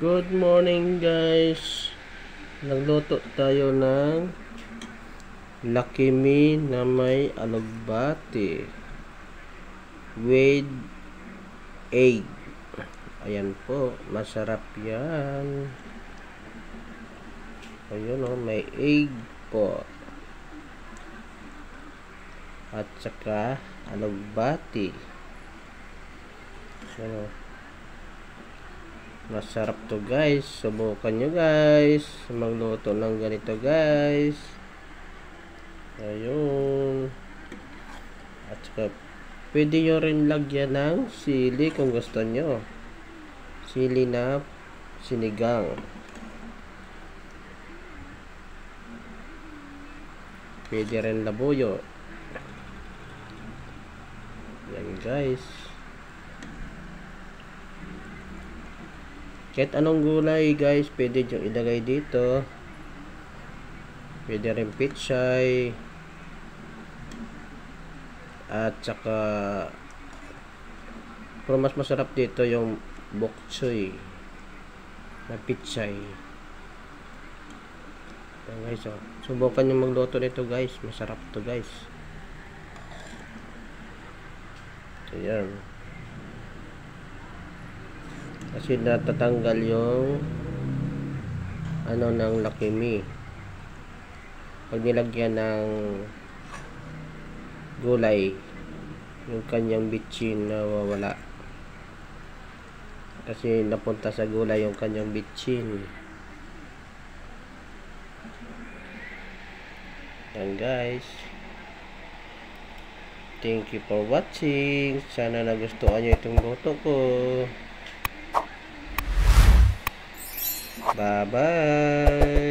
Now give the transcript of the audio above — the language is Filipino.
Good morning guys. Nagluto tayo ng Lucky Me na may alugbati with egg. Ayan po, masarap yan. Ayun o, may egg po. At saka alugbati. Ayan o. Masarap to guys. Subukan nyo guys. Magluto ng ganito guys. Ayun. At saka pwede nyo rin lagyan ng sili kung gusto nyo. Sili na sinigang. Pwede rin labuyo. Yan guys. Kahit anong gulay guys, pwede nyo ilagay dito. Pwede rin pichay. At saka pero mas masarap dito yung bok choy na pichay. Ayan guys, oh. Subukan nyo magluto nito guys. Masarap to guys. Ayan. Kasi natatanggal yung ano ng Lucky Me pag nilagyan ng gulay, yung kanyang bitchin nawawala kasi napunta sa gulay yung kanyang bitchin. Yan guys, thank you for watching. Sana nagustuhan nyo itong luto ko. Bye bye.